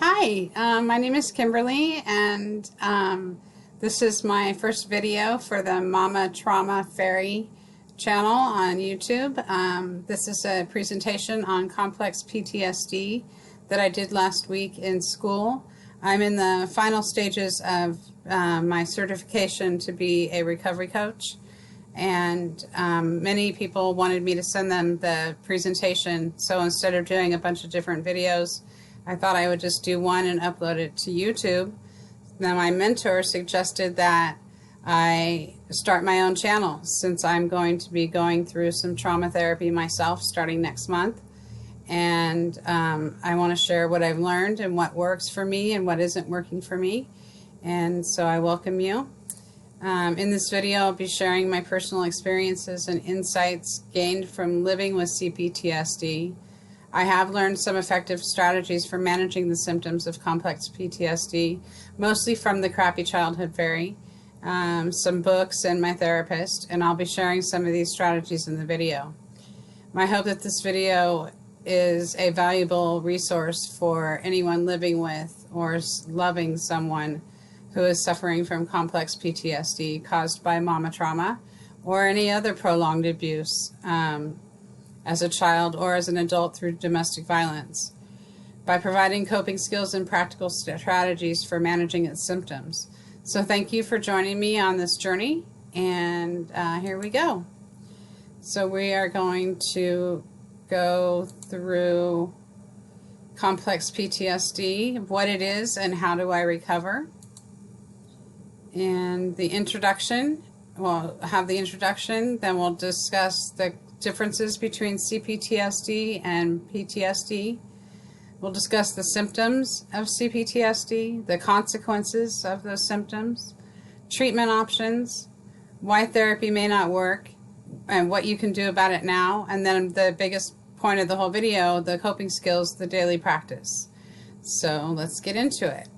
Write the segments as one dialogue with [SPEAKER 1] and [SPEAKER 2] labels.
[SPEAKER 1] Hi, my name is Kimberly, and this is my first video for the Mama Trauma Fairy channel on YouTube. This is a presentation on complex PTSD that I did last week in school. I'm in the final stages of my certification to be a recovery coach, and many people wanted me to send them the presentation, so instead of doing a bunch of different videos, I thought I would just do one and upload it to YouTube. Now my mentor suggested that I start my own channel since I'm going to be going through some trauma therapy myself starting next month. And I want to share what I've learned and what works for me and what isn't working for me. And so I welcome you. In this video, I'll be sharing my personal experiences and insights gained from living with CPTSD. I have learned some effective strategies for managing the symptoms of complex PTSD, mostly from the Crappy Childhood Fairy, some books, and my therapist, and I'll be sharing some of these strategies in the video. My hope that this video is a valuable resource for anyone living with or loving someone who is suffering from complex PTSD caused by mama trauma or any other prolonged abuse as a child or as an adult through domestic violence, by providing coping skills and practical strategies for managing its symptoms. So thank you for joining me on this journey, and here we go. So we are going to go through complex PTSD, what it is and how do I recover. And the introduction, we'll have the introduction, then we'll discuss the differences between CPTSD and PTSD. We'll discuss the symptoms of CPTSD, the consequences of those symptoms, treatment options, why therapy may not work, and what you can do about it now, and then the biggest point of the whole video, the coping skills, the daily practice. So let's get into it.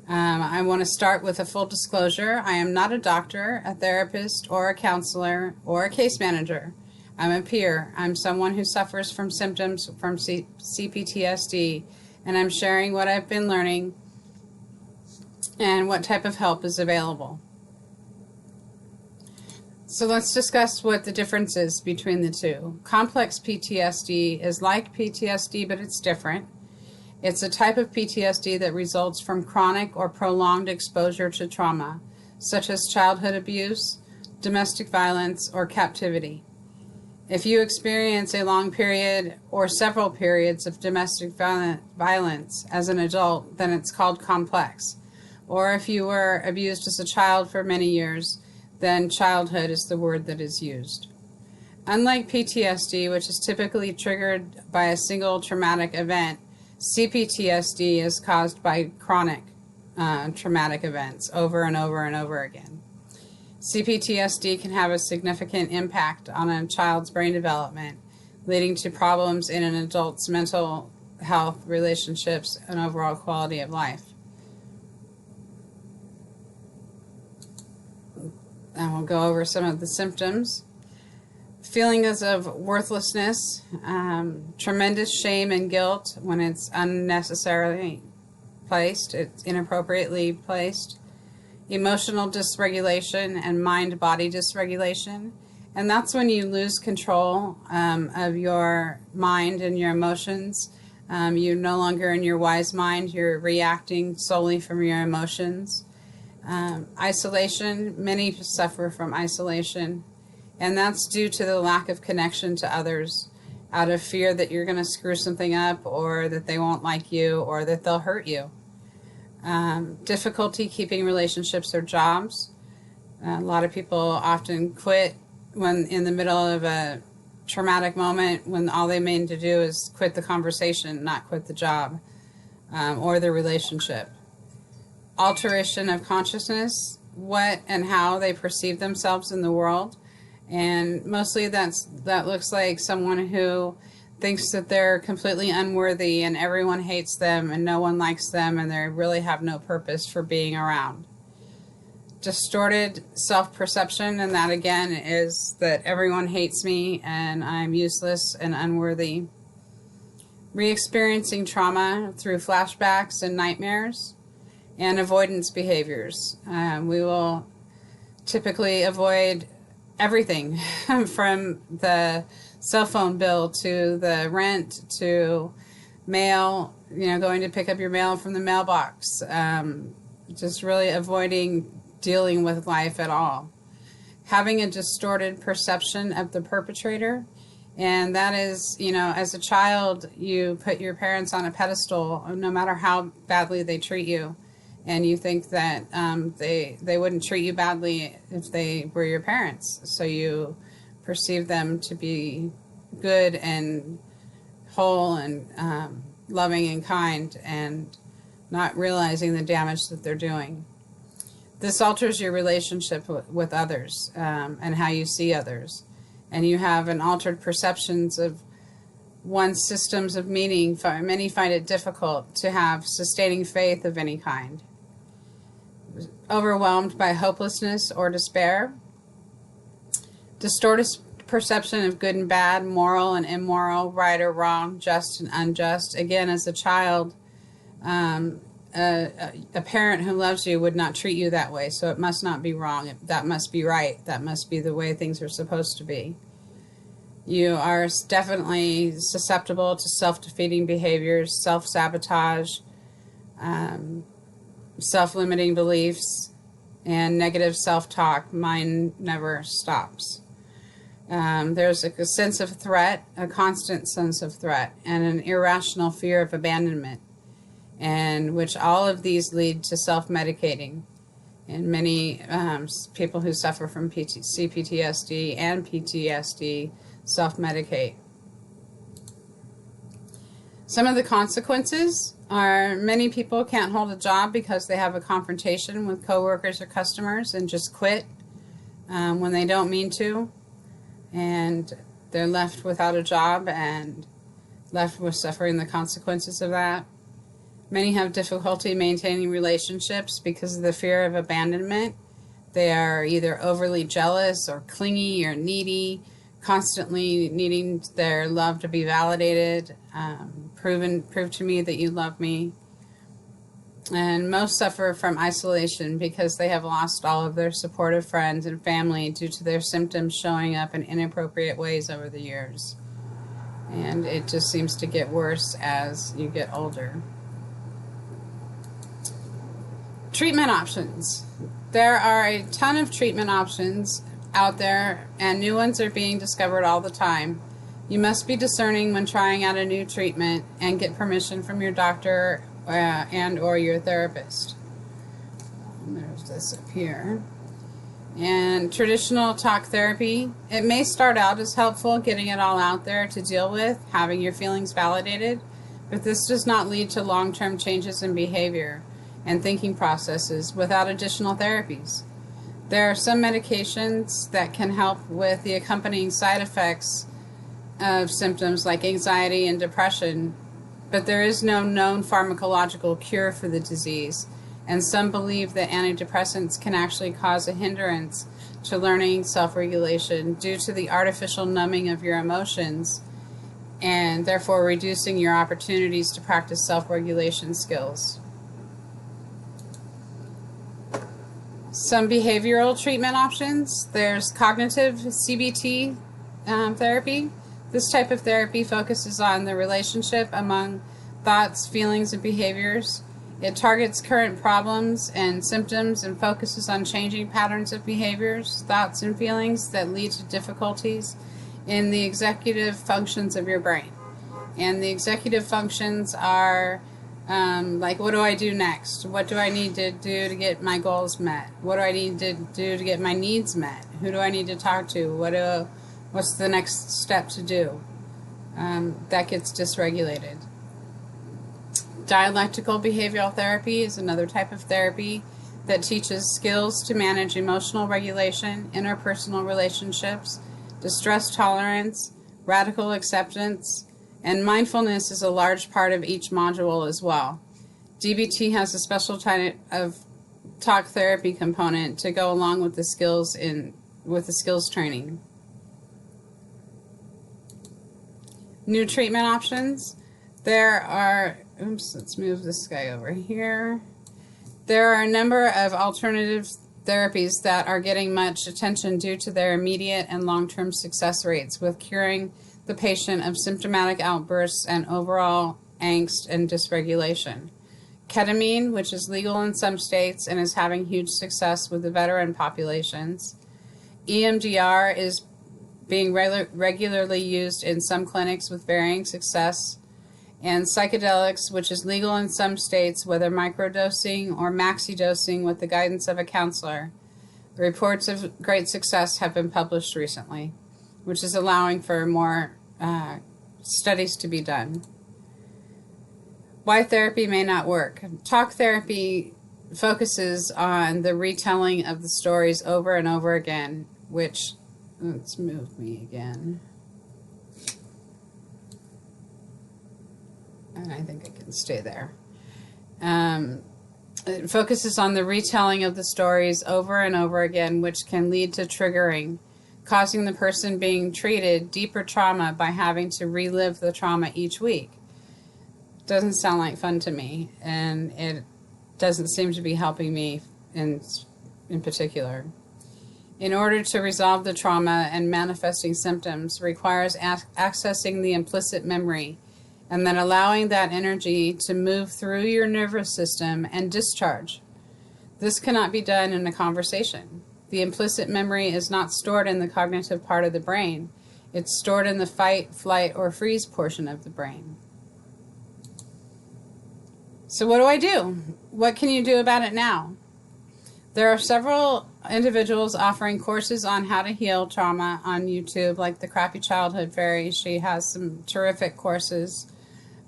[SPEAKER 1] I want to start with a full disclosure. I am not a doctor, a therapist, or a counselor, or a case manager. I'm a peer. I'm someone who suffers from symptoms from CPTSD, and I'm sharing what I've been learning and what type of help is available. So let's discuss what the difference is between the two. Complex PTSD is like PTSD, but it's different. It's a type of PTSD that results from chronic or prolonged exposure to trauma, such as childhood abuse, domestic violence, or captivity. If you experience a long period or several periods of domestic violence as an adult, then it's called complex. Or if you were abused as a child for many years, then childhood is the word that is used. Unlike PTSD, which is typically triggered by a single traumatic event, CPTSD is caused by chronic traumatic events over and over and over again. CPTSD can have a significant impact on a child's brain development, leading to problems in an adult's mental health, relationships, and overall quality of life. And we'll go over some of the symptoms. Feelings of worthlessness, tremendous shame and guilt when it's unnecessarily placed, it's inappropriately placed, emotional dysregulation and mind-body dysregulation. And that's when you lose control of your mind and your emotions. You're no longer in your wise mind, you're reacting solely from your emotions. Isolation, many suffer from isolation. And that's due to the lack of connection to others, out of fear that you're going to screw something up, or that they won't like you, or that they'll hurt you. Difficulty keeping relationships or jobs. A lot of people often quit when in the middle of a traumatic moment, when all they mean to do is quit the conversation, not quit the job or the relationship. Alteration of consciousness, what and how they perceive themselves in the world. And mostly that looks like someone who thinks that they're completely unworthy and everyone hates them and no one likes them and they really have no purpose for being around. Distorted self-perception, and that again is that everyone hates me and I'm useless and unworthy. re-experiencing trauma through flashbacks and nightmares, and avoidance behaviors. We will typically avoid everything from the cell phone bill to the rent to mail, going to pick up your mail from the mailbox, just really avoiding dealing with life at all. Having a distorted perception of the perpetrator, and that is, as a child, you put your parents on a pedestal no matter how badly they treat you, and you think that they wouldn't treat you badly if they were your parents, so you perceive them to be good and whole and loving and kind, and not realizing the damage that they're doing. This alters your relationship with others and how you see others. And you have an altered perceptions of one's systems of meaning. Many find it difficult to have sustaining faith of any kind. Overwhelmed by hopelessness or despair. Distorted perception of good and bad, moral and immoral, right or wrong, just and unjust. Again, as a child, a parent who loves you would not treat you that way, so it must not be wrong. That must be right. That must be the way things are supposed to be. You are definitely susceptible to self-defeating behaviors, self-sabotage, self-limiting beliefs, and negative self-talk. Mine never stops. There's a sense of threat, a constant sense of threat, and an irrational fear of abandonment, and which all of these lead to self-medicating. And many people who suffer from CPTSD and PTSD self-medicate. Some of the consequences are many people can't hold a job because they have a confrontation with coworkers or customers and just quit when they don't mean to, and they're left without a job and left with suffering the consequences of that. Many have difficulty maintaining relationships because of the fear of abandonment. They are either overly jealous or clingy or needy, constantly needing their love to be validated, prove to me that you love me. And most suffer from isolation because they have lost all of their supportive friends and family due to their symptoms showing up in inappropriate ways over the years. And it just seems to get worse as you get older. Treatment options. There are a ton of treatment options out there, and new ones are being discovered all the time. You must be discerning when trying out a new treatment and get permission from your doctor and or your therapist. There's this up here. And traditional talk therapy, it may start out as helpful, getting it all out there to deal with, having your feelings validated, but this does not lead to long-term changes in behavior and thinking processes without additional therapies. There are some medications that can help with the accompanying side effects of symptoms like anxiety and depression, but there is no known pharmacological cure for the disease, and some believe that antidepressants can actually cause a hindrance to learning self-regulation due to the artificial numbing of your emotions, and therefore reducing your opportunities to practice self-regulation skills. Some behavioral treatment options. There's cognitive CBT therapy. This type of therapy focuses on the relationship among thoughts, feelings, and behaviors. It targets current problems and symptoms and focuses on changing patterns of behaviors, thoughts, and feelings that lead to difficulties in the executive functions of your brain. And the executive functions are like, what do I do next? What do I need to do to get my goals met? What do I need to do to get my needs met? Who do I need to talk to? What's the next step to do? That gets dysregulated. Dialectical behavioral therapy is another type of therapy that teaches skills to manage emotional regulation, interpersonal relationships, distress tolerance, radical acceptance, and mindfulness is a large part of each module as well. DBT has a special type of talk therapy component to go along with the skills training. New treatment options. There are, oops, let's move this guy over here. There are a number of alternative therapies that are getting much attention due to their immediate and long-term success rates with curing the patient of symptomatic outbursts and overall angst and dysregulation. Ketamine, which is legal in some states and is having huge success with the veteran populations. EMDR is being regularly used in some clinics with varying success. And psychedelics, which is legal in some states, whether microdosing or maxidosing with the guidance of a counselor. Reports of great success have been published recently, which is allowing for more studies to be done. Why therapy may not work. Talk therapy focuses on the retelling of the stories over and over again, which, let's move me again. And I think I can stay there. It focuses on the retelling of the stories over and over again, which can lead to triggering, causing the person being treated deeper trauma by having to relive the trauma each week. Doesn't sound like fun to me, and it doesn't seem to be helping me in particular. In order to resolve the trauma and manifesting symptoms requires accessing the implicit memory and then allowing that energy to move through your nervous system and discharge. This cannot be done in a conversation. The implicit memory is not stored in the cognitive part of the brain. It's stored in the fight, flight, or freeze portion of the brain. So what do I do? What can you do about it now? There are several individuals offering courses on how to heal trauma on YouTube, like the Crappy Childhood Fairy. She has some terrific courses.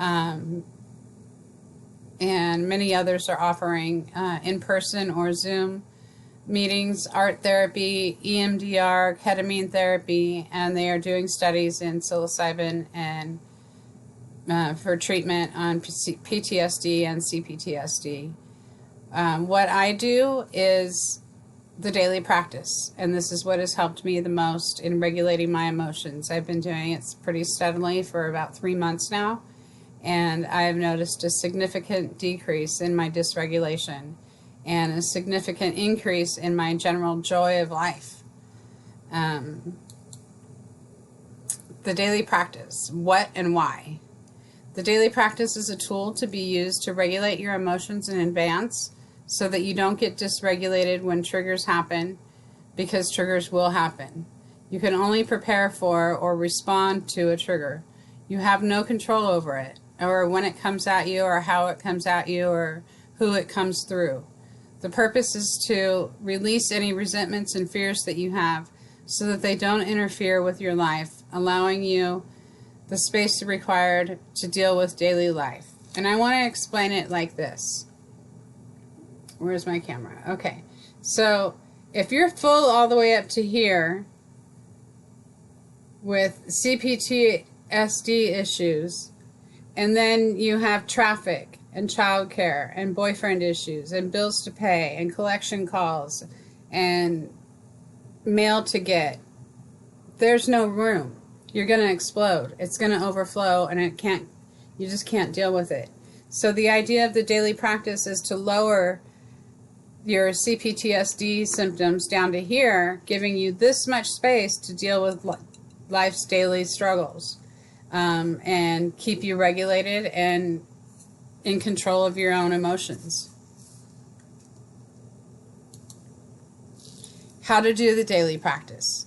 [SPEAKER 1] And many others are offering in-person or Zoom meetings, art therapy, EMDR, ketamine therapy, and they are doing studies in psilocybin and for treatment on PTSD and CPTSD. What I do is the daily practice, and this is what has helped me the most in regulating my emotions. I've been doing it pretty steadily for about 3 months now, and I've noticed a significant decrease in my dysregulation and a significant increase in my general joy of life. The daily practice, what and why? The daily practice is a tool to be used to regulate your emotions in advance so that you don't get dysregulated when triggers happen, because triggers will happen. You can only prepare for or respond to a trigger. You have no control over it, or when it comes at you, or how it comes at you, or who it comes through. The purpose is to release any resentments and fears that you have so that they don't interfere with your life, allowing you the space required to deal with daily life. And I want to explain it like this. Where's my camera? Okay. So if you're full all the way up to here with CPTSD issues, and then you have traffic and childcare and boyfriend issues and bills to pay and collection calls and mail to get, there's no room. You're going to explode. It's going to overflow, and you just can't deal with it. So the idea of the daily practice is to lower your CPTSD symptoms down to here, giving you this much space to deal with life's daily struggles, and keep you regulated and in control of your own emotions. How to do the daily practice.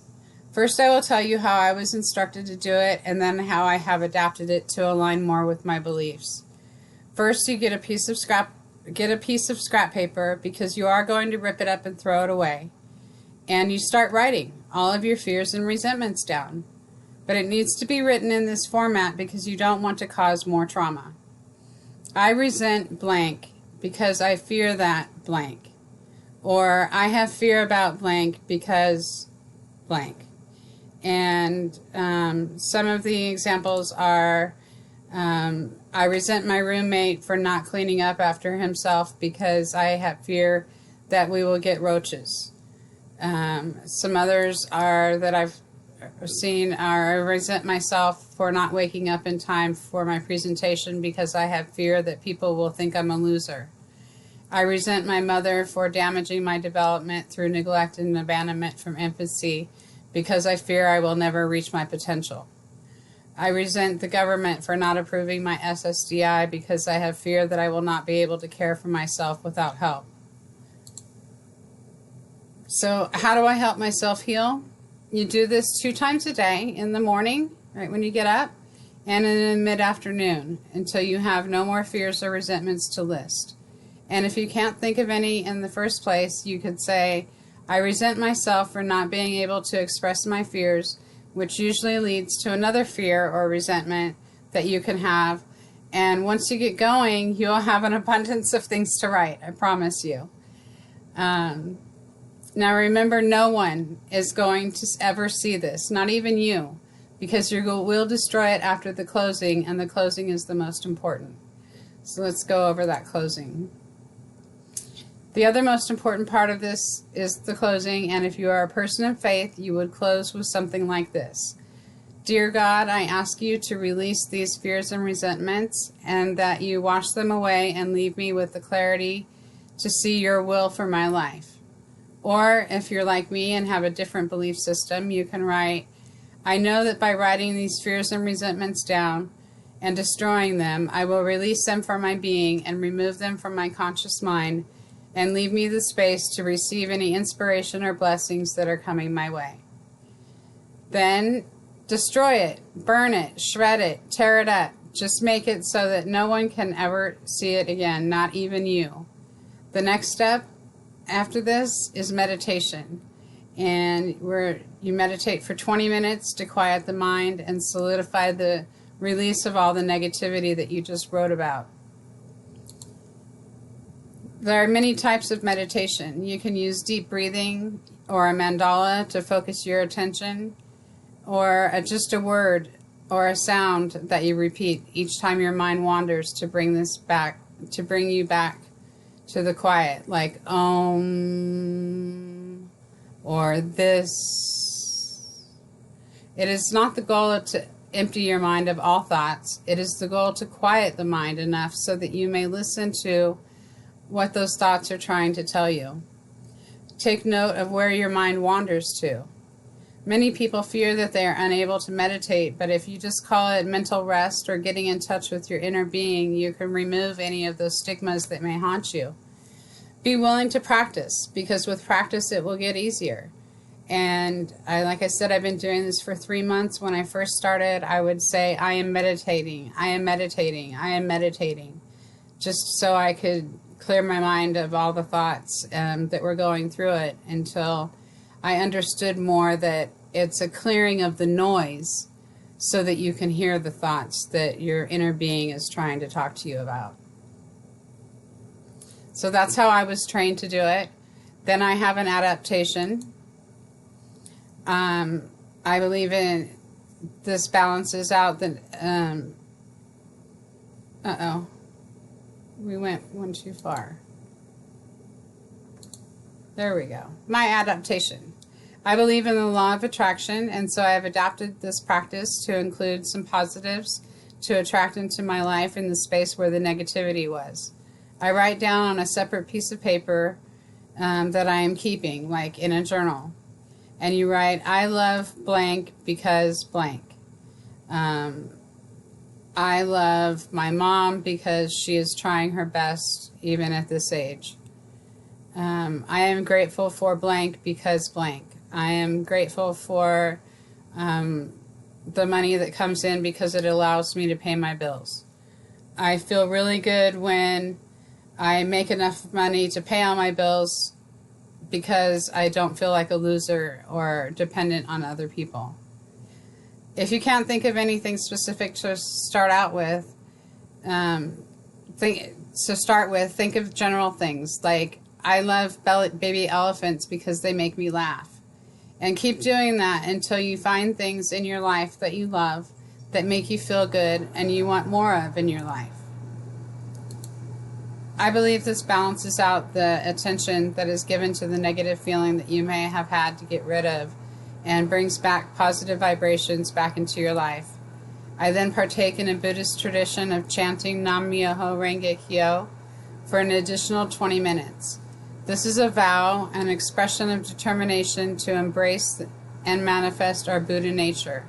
[SPEAKER 1] First, I will tell you how I was instructed to do it, and then how I have adapted it to align more with my beliefs. First, you get a piece of scrap paper, because you are going to rip it up and throw it away. And you start writing all of your fears and resentments down. But it needs to be written in this format because you don't want to cause more trauma. I resent blank because I fear that blank. Or I have fear about blank because blank. And some of the examples are, I resent my roommate for not cleaning up after himself because I have fear that we will get roaches. Some others are that I've seen, or I resent myself for not waking up in time for my presentation because I have fear that people will think I'm a loser. I resent my mother for damaging my development through neglect and abandonment from infancy because I fear I will never reach my potential. I resent the government for not approving my SSDI because I have fear that I will not be able to care for myself without help. So how do I help myself heal? You do this 2 times a day, in the morning, right when you get up, and in the mid-afternoon, until you have no more fears or resentments to list. And if you can't think of any in the first place, you could say, I resent myself for not being able to express my fears, which usually leads to another fear or resentment that you can have. And once you get going, you'll have an abundance of things to write, I promise you. Now remember, no one is going to ever see this, not even you, because you will destroy it after the closing, and the closing is the most important. So let's go over that closing. The other most important part of this is the closing, and if you are a person of faith, you would close with something like this. Dear God, I ask you to release these fears and resentments, and that you wash them away and leave me with the clarity to see your will for my life. Or if you're like me and have a different belief system, you can write, I know that by writing these fears and resentments down and destroying them, I will release them from my being and remove them from my conscious mind and leave me the space to receive any inspiration or blessings that are coming my way. Then destroy it, burn it, shred it, tear it up. Just make it so that no one can ever see it again, not even you. The next step after this is meditation, and you meditate for 20 minutes to quiet the mind and solidify the release of all the negativity that you just wrote about. There are many types of meditation. You can use deep breathing or a mandala to focus your attention, or just a word or a sound that you repeat each time your mind wanders to bring you back to the quiet, like Om or this. It is not the goal to empty your mind of all thoughts. It is the goal to quiet the mind enough so that you may listen to what those thoughts are trying to tell you. Take note of where your mind wanders to. Many people fear that they are unable to meditate, but if you just call it mental rest or getting in touch with your inner being, you can remove any of those stigmas that may haunt you. Be willing to practice, because with practice it will get easier. And like I said, I've been doing this for 3 months. When I first started, I would say, I am meditating, I am meditating, I am meditating, just so I could clear my mind of all the thoughts that were going through it, until I understood more that it's a clearing of the noise so that you can hear the thoughts that your inner being is trying to talk to you about. So that's how I was trained to do it. Then I have an adaptation. I believe in this balances out the, we went one too far. There we go. My adaptation. I believe in the law of attraction, and so I have adapted this practice to include some positives to attract into my life in the space where the negativity was. I write down on a separate piece of paper that I am keeping, like in a journal. And you write, I love blank because blank. I love my mom because she is trying her best even at this age. I am grateful for blank because blank. I am grateful for the money that comes in because it allows me to pay my bills. I feel really good when I make enough money to pay all my bills because I don't feel like a loser or dependent on other people. If you can't think of anything specific to start out with, think of general things like, I love baby elephants because they make me laugh. And keep doing that until you find things in your life that you love, that make you feel good, and you want more of in your life. I believe this balances out the attention that is given to the negative feeling that you may have had to get rid of and brings back positive vibrations back into your life. I then partake in a Buddhist tradition of chanting Nam Myoho Renge Kyo for an additional 20 minutes. This is a vow, an expression of determination to embrace and manifest our Buddha nature.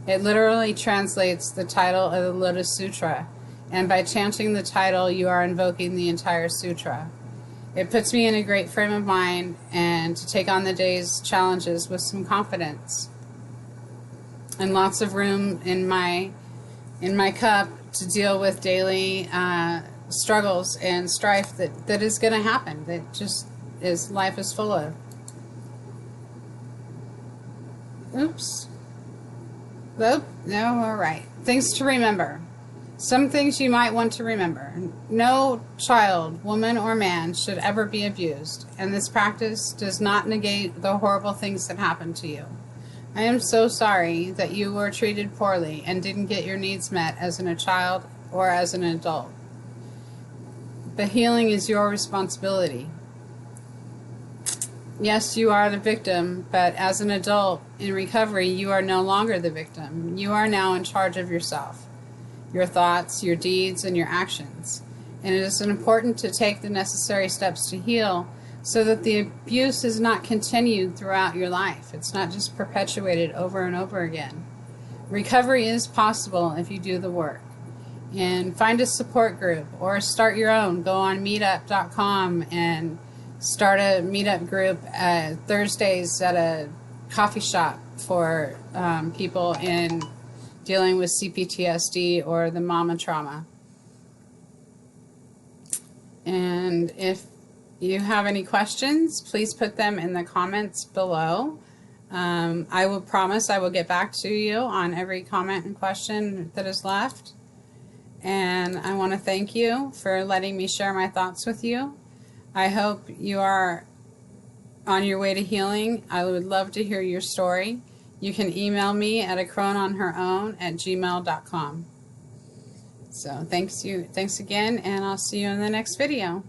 [SPEAKER 1] It literally translates the title of the Lotus Sutra, and by chanting the title, you are invoking the entire sutra. It puts me in a great frame of mind and to take on the day's challenges with some confidence and lots of room in my cup to deal with daily struggles and strife that is going to happen, that just is life is full of. Oops. Oh, no, all right. Things to remember. Some things you might want to remember. No child, woman, or man should ever be abused, and this practice does not negate the horrible things that happened to you. I am so sorry that you were treated poorly and didn't get your needs met as a child or as an adult. But healing is your responsibility. Yes, you are the victim, but as an adult in recovery, you are no longer the victim. You are now in charge of yourself, your thoughts, your deeds, and your actions. And it is important to take the necessary steps to heal so that the abuse is not continued throughout your life. It's not just perpetuated over and over again. Recovery is possible if you do the work. And find a support group or start your own. Go on meetup.com and start a meetup group Thursdays at a coffee shop for people in dealing with CPTSD or the mama trauma. And if you have any questions, please put them in the comments below. I will promise I will get back to you on every comment and question that is left. And I want to thank you for letting me share my thoughts with you. I hope you are on your way to healing. I would love to hear your story. You can email me at acrononherown@gmail.com. So thanks again, and I'll see you in the next video.